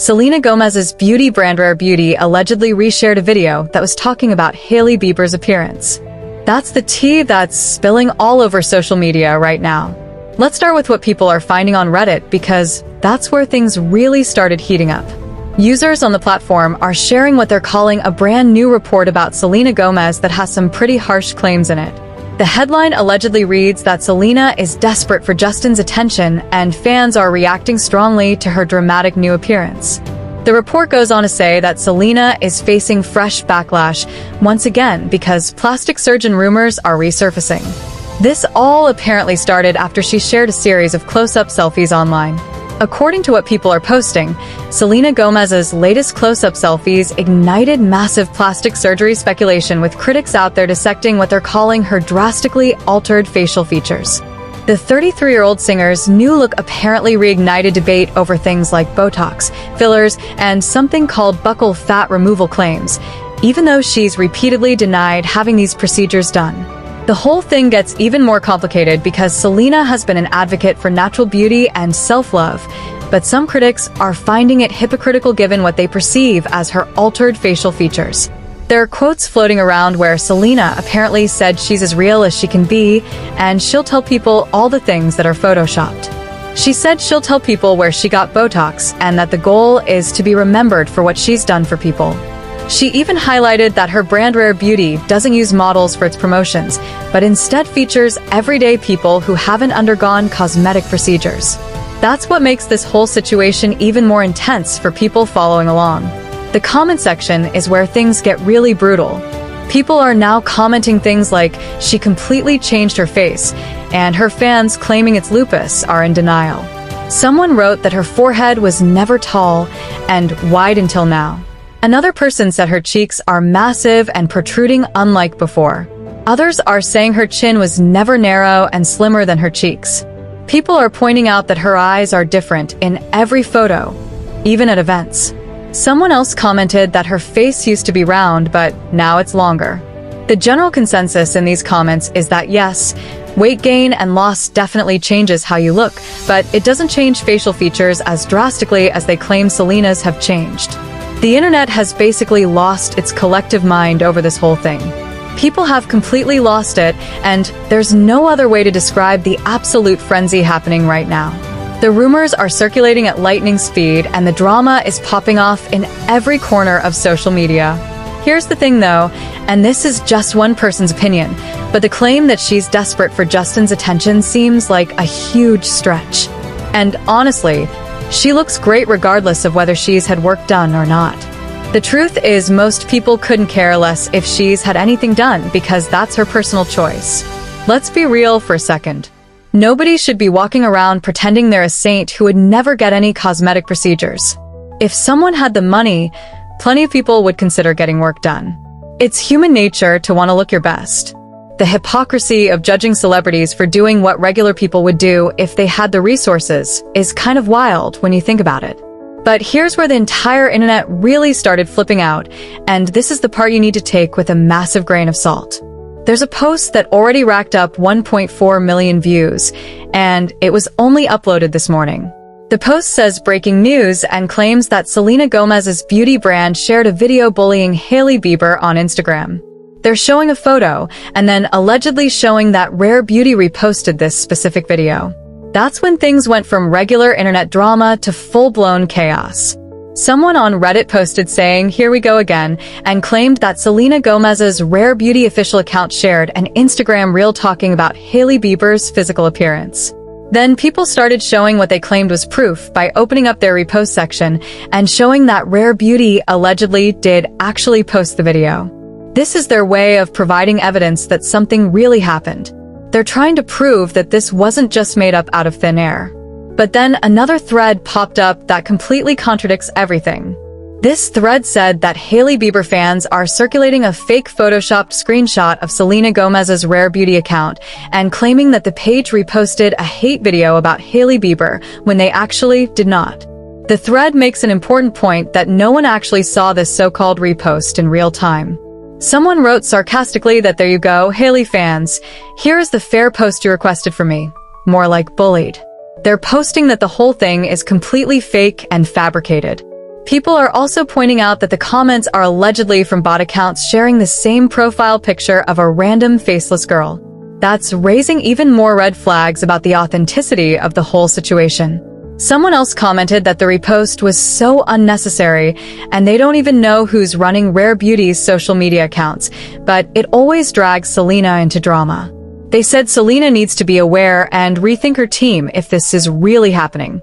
Selena Gomez's beauty brand Rare Beauty allegedly reshared a video that was talking about Hailey Bieber's appearance. That's the tea that's spilling all over social media right now. Let's start with what people are finding on Reddit, because that's where things really started heating up. Users on the platform are sharing what they're calling a brand new report about Selena Gomez that has some pretty harsh claims in it. The headline allegedly reads that Selena is desperate for Justin's attention and fans are reacting strongly to her dramatic new appearance. The report goes on to say that Selena is facing fresh backlash once again because plastic surgeon rumors are resurfacing. This all apparently started after she shared a series of close-up selfies online. According to what people are posting, Selena Gomez's latest close-up selfies ignited massive plastic surgery speculation, with critics out there dissecting what they're calling her drastically altered facial features. The 33-year-old singer's new look apparently reignited debate over things like Botox, fillers, and something called buccal fat removal claims, even though she's repeatedly denied having these procedures done. The whole thing gets even more complicated because Selena has been an advocate for natural beauty and self-love, but some critics are finding it hypocritical given what they perceive as her altered facial features. There are quotes floating around where Selena apparently said she's as real as she can be, and she'll tell people all the things that are photoshopped. She said she'll tell people where she got Botox and that the goal is to be remembered for what she's done for people. She even highlighted that her brand Rare Beauty doesn't use models for its promotions, but instead features everyday people who haven't undergone cosmetic procedures. That's what makes this whole situation even more intense for people following along. The comment section is where things get really brutal. People are now commenting things like she completely changed her face, and her fans claiming it's lupus are in denial. Someone wrote that her forehead was never tall and wide until now. Another person said her cheeks are massive and protruding unlike before. Others are saying her chin was never narrow and slimmer than her cheeks. People are pointing out that her eyes are different in every photo, even at events. Someone else commented that her face used to be round, but now it's longer. The general consensus in these comments is that yes, weight gain and loss definitely changes how you look, but it doesn't change facial features as drastically as they claim Selena's have changed. The internet has basically lost its collective mind over this whole thing. People have completely lost it, and there's no other way to describe the absolute frenzy happening right now. The rumors are circulating at lightning speed, and the drama is popping off in every corner of social media. Here's the thing though, and this is just one person's opinion, but the claim that she's desperate for Justin's attention seems like a huge stretch. And honestly, she looks great regardless of whether she's had work done or not. The truth is, most people couldn't care less if she's had anything done because that's her personal choice. Let's be real for a second. Nobody should be walking around pretending they're a saint who would never get any cosmetic procedures. If someone had the money, plenty of people would consider getting work done. It's human nature to want to look your best. The hypocrisy of judging celebrities for doing what regular people would do if they had the resources is kind of wild when you think about it. But here's where the entire internet really started flipping out, and this is the part you need to take with a massive grain of salt. There's a post that already racked up 1.4 million views, and it was only uploaded this morning. The post says breaking news and claims that Selena Gomez's beauty brand shared a video bullying Hailey Bieber on Instagram. They're showing a photo, and then allegedly showing that Rare Beauty reposted this specific video. That's when things went from regular internet drama to full-blown chaos. Someone on Reddit posted saying, "Here we go again," and claimed that Selena Gomez's Rare Beauty official account shared an Instagram reel talking about Hailey Bieber's physical appearance. Then people started showing what they claimed was proof by opening up their repost section and showing that Rare Beauty allegedly did actually post the video. This is their way of providing evidence that something really happened. They're trying to prove that this wasn't just made up out of thin air. But then another thread popped up that completely contradicts everything. This thread said that Hailey Bieber fans are circulating a fake photoshopped screenshot of Selena Gomez's Rare Beauty account and claiming that the page reposted a hate video about Hailey Bieber when they actually did not. The thread makes an important point that no one actually saw this so-called repost in real time. Someone wrote sarcastically that, "There you go, Hailey fans. Here is the fair post you requested for me." More like bullied. They're posting that the whole thing is completely fake and fabricated. People are also pointing out that the comments are allegedly from bot accounts sharing the same profile picture of a random faceless girl. That's raising even more red flags about the authenticity of the whole situation. Someone else commented that the repost was so unnecessary and they don't even know who's running Rare Beauty's social media accounts, but it always drags Selena into drama. They said Selena needs to be aware and rethink her team if this is really happening.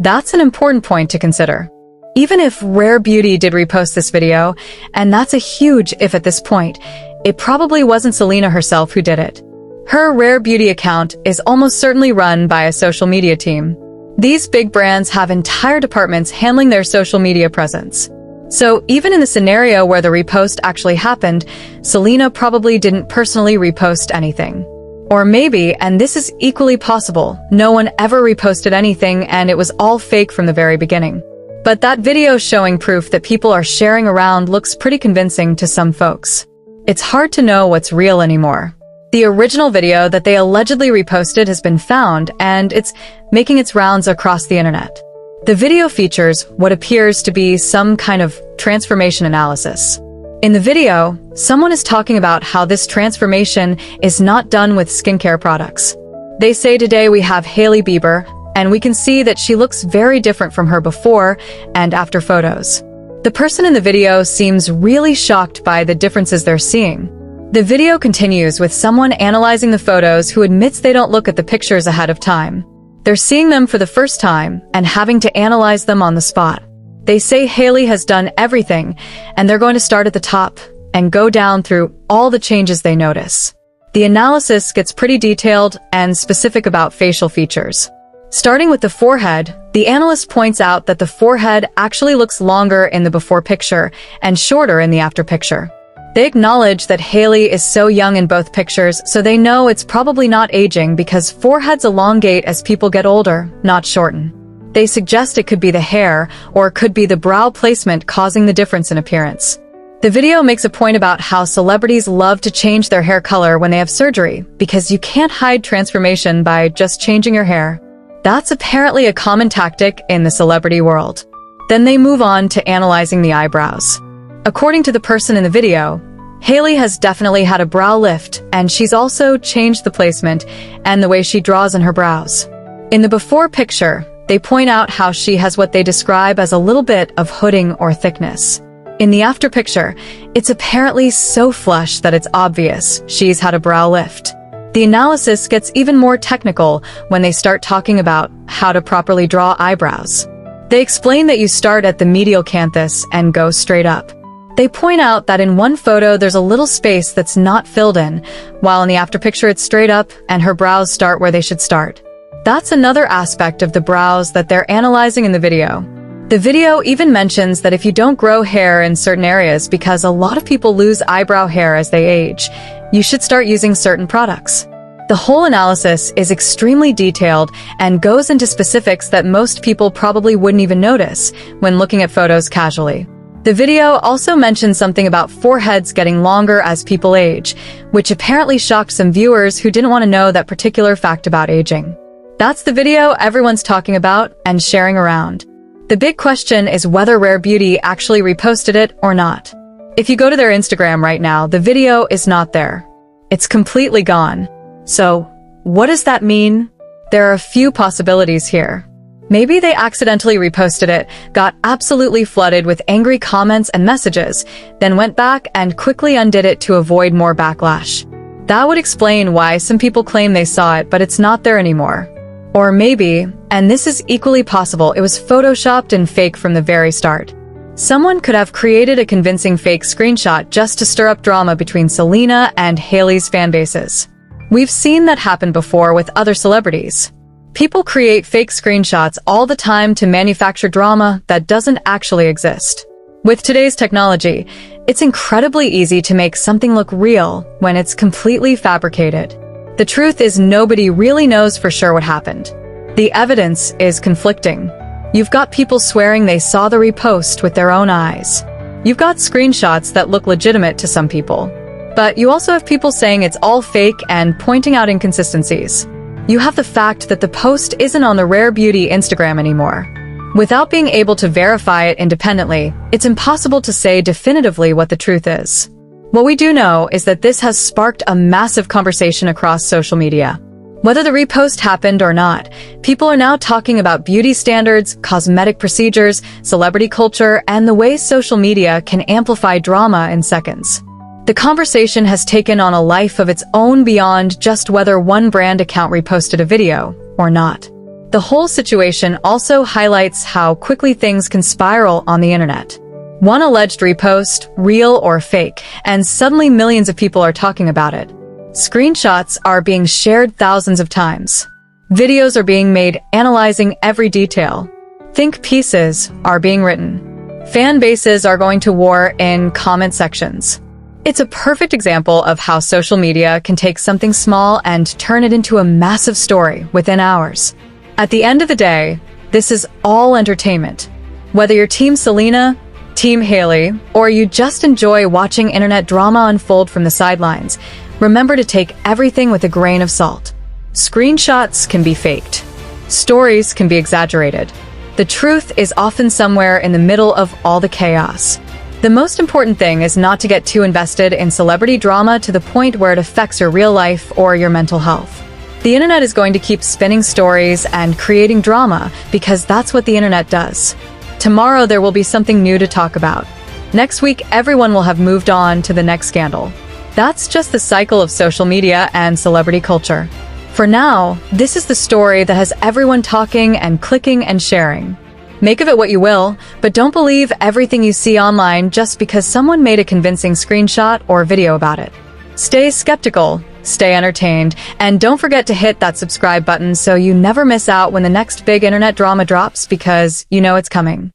That's an important point to consider. Even if Rare Beauty did repost this video, and that's a huge if at this point, it probably wasn't Selena herself who did it. Her Rare Beauty account is almost certainly run by a social media team. These big brands have entire departments handling their social media presence. So even in the scenario where the repost actually happened, Selena probably didn't personally repost anything. Or maybe, and this is equally possible, no one ever reposted anything and it was all fake from the very beginning. But that video showing proof that people are sharing around looks pretty convincing to some folks. It's hard to know what's real anymore. The original video that they allegedly reposted has been found, and it's making its rounds across the internet. The video features what appears to be some kind of transformation analysis. In the video, someone is talking about how this transformation is not done with skincare products. They say today we have Hailey Bieber, and we can see that she looks very different from her before and after photos. The person in the video seems really shocked by the differences they're seeing. The video continues with someone analyzing the photos who admits they don't look at the pictures ahead of time. They're seeing them for the first time and having to analyze them on the spot. They say Hailey has done everything, and they're going to start at the top and go down through all the changes they notice. The analysis gets pretty detailed and specific about facial features. Starting with the forehead, the analyst points out that the forehead actually looks longer in the before picture and shorter in the after picture. They acknowledge that Hailey is so young in both pictures, so they know it's probably not aging because foreheads elongate as people get older, not shorten. They suggest it could be the hair, or it could be the brow placement causing the difference in appearance. The video makes a point about how celebrities love to change their hair color when they have surgery, because you can't hide transformation by just changing your hair. That's apparently a common tactic in the celebrity world. Then they move on to analyzing the eyebrows. According to the person in the video, Hailey has definitely had a brow lift, and she's also changed the placement and the way she draws in her brows. In the before picture, they point out how she has what they describe as a little bit of hooding or thickness. In the after picture, it's apparently so flush that it's obvious she's had a brow lift. The analysis gets even more technical when they start talking about how to properly draw eyebrows. They explain that you start at the medial canthus and go straight up. They point out that in one photo there's a little space that's not filled in, while in the after picture it's straight up and her brows start where they should start. That's another aspect of the brows that they're analyzing in the video. The video even mentions that if you don't grow hair in certain areas because a lot of people lose eyebrow hair as they age, you should start using certain products. The whole analysis is extremely detailed and goes into specifics that most people probably wouldn't even notice when looking at photos casually. The video also mentions something about foreheads getting longer as people age, which apparently shocked some viewers who didn't want to know that particular fact about aging. That's the video everyone's talking about and sharing around. The big question is whether Rare Beauty actually reposted it or not. If you go to their Instagram right now, the video is not there. It's completely gone. So, what does that mean? There are a few possibilities here. Maybe they accidentally reposted it, got absolutely flooded with angry comments and messages, then went back and quickly undid it to avoid more backlash. That would explain why some people claim they saw it, but it's not there anymore. Or maybe, and this is equally possible, it was photoshopped and fake from the very start. Someone could have created a convincing fake screenshot just to stir up drama between Selena and Hailey's fan bases. We've seen that happen before with other celebrities. People create fake screenshots all the time to manufacture drama that doesn't actually exist. With today's technology, it's incredibly easy to make something look real when it's completely fabricated. The truth is nobody really knows for sure what happened. The evidence is conflicting. You've got people swearing they saw the repost with their own eyes. You've got screenshots that look legitimate to some people. But you also have people saying it's all fake and pointing out inconsistencies. You have the fact that the post isn't on the Rare Beauty Instagram anymore. Without being able to verify it independently, it's impossible to say definitively what the truth is. What we do know is that this has sparked a massive conversation across social media. Whether the repost happened or not, people are now talking about beauty standards, cosmetic procedures, celebrity culture, and the way social media can amplify drama in seconds. The conversation has taken on a life of its own beyond just whether one brand account reposted a video or not. The whole situation also highlights how quickly things can spiral on the internet. One alleged repost, real or fake, and suddenly millions of people are talking about it. Screenshots are being shared thousands of times. Videos are being made analyzing every detail. Think pieces are being written. Fan bases are going to war in comment sections. It's a perfect example of how social media can take something small and turn it into a massive story within hours. At the end of the day, this is all entertainment. Whether you're Team Selena, Team Hailey, or you just enjoy watching internet drama unfold from the sidelines, remember to take everything with a grain of salt. Screenshots can be faked. Stories can be exaggerated. The truth is often somewhere in the middle of all the chaos. The most important thing is not to get too invested in celebrity drama to the point where it affects your real life or your mental health. The internet is going to keep spinning stories and creating drama because that's what the internet does. Tomorrow there will be something new to talk about. Next week everyone will have moved on to the next scandal. That's just the cycle of social media and celebrity culture. For now, this is the story that has everyone talking and clicking and sharing. Make of it what you will, but don't believe everything you see online just because someone made a convincing screenshot or video about it. Stay skeptical, stay entertained, and don't forget to hit that subscribe button so you never miss out when the next big internet drama drops, because you know it's coming.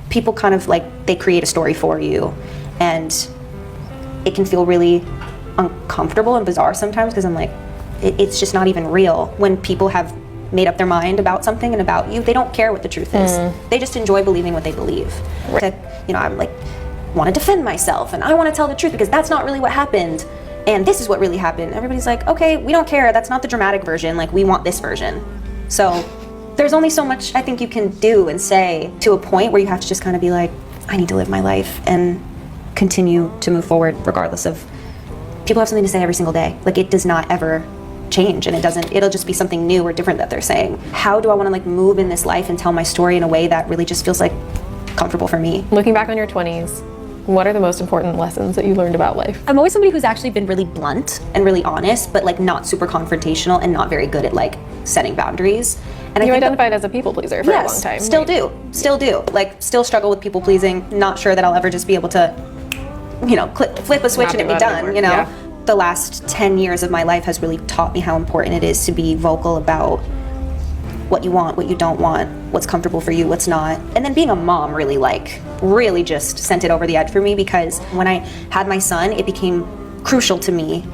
People kind of they create a story for you, and it can feel really uncomfortable and bizarre sometimes because I'm like, it's just not even real. When people have made up their mind about something and about you, they don't care what the truth is. They just enjoy believing what they believe. I'm want to defend myself and I want to tell the truth because that's not really what happened and this is what really happened. Everybody's like, okay, we don't care, that's not the dramatic version, we want this version. So there's only so much I think you can do and say to a point where you have to just kind of be like, I need to live my life and continue to move forward regardless of, people have something to say every single day. It does not ever change, and it'll just be something new or different that they're saying. How do I want to move in this life and tell my story in a way that really just feels comfortable for me? Looking back on your 20s, what are the most important lessons that you learned about life? I'm always somebody who's actually been really blunt and really honest, but not super confrontational and not very good at setting boundaries. And you identified as a people pleaser for a long time. Still do. Still struggle with people pleasing. Not sure that I'll ever just be able to, flip a switch and it be done. Yeah. The last 10 years of my life has really taught me how important it is to be vocal about what you want, what you don't want, what's comfortable for you, what's not. And then being a mom really just sent it over the edge for me, because when I had my son, it became crucial to me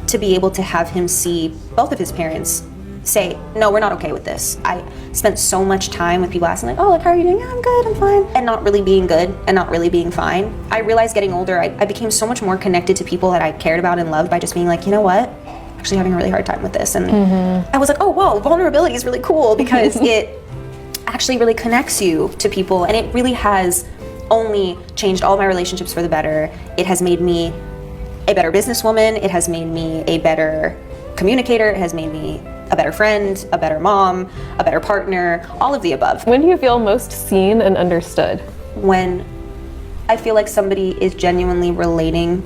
to be able to have him see both of his parents say, no, we're not okay with this. I spent so much time with people asking how are you doing? Yeah, I'm good, I'm fine. And not really being good and not really being fine. I realized getting older, I became so much more connected to people that I cared about and loved by just being you know what? I'm actually having a really hard time with this. And I was oh, whoa, vulnerability is really cool because it actually really connects you to people, and it really has only changed all my relationships for the better. It has made me a better businesswoman. It has made me a better communicator. It has made me a better friend, a better mom, a better partner, all of the above. When do you feel most seen and understood? When I feel like somebody is genuinely relating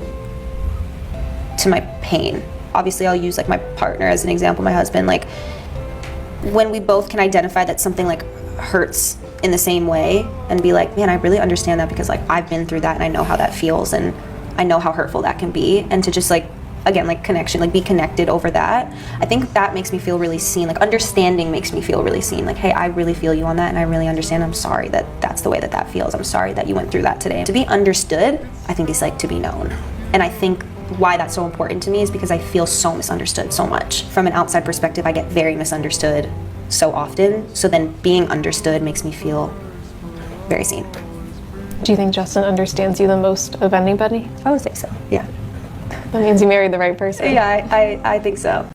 to my pain. Obviously, I'll use my partner as an example, my husband. When we both can identify that something hurts in the same way and be man, I really understand that because I've been through that and I know how that feels and I know how hurtful that can be, and to just again, connection, be connected over that. I think that makes me feel really seen. Understanding makes me feel really seen. Hey, I really feel you on that, and I really understand. I'm sorry that that's the way that feels. I'm sorry that you went through that today. To be understood, I think is to be known. And I think why that's so important to me is because I feel so misunderstood so much. From an outside perspective, I get very misunderstood so often. So then being understood makes me feel very seen. Do you think Justin understands you the most of anybody? I would say so, yeah. That means you married the right person. Yeah, I think so.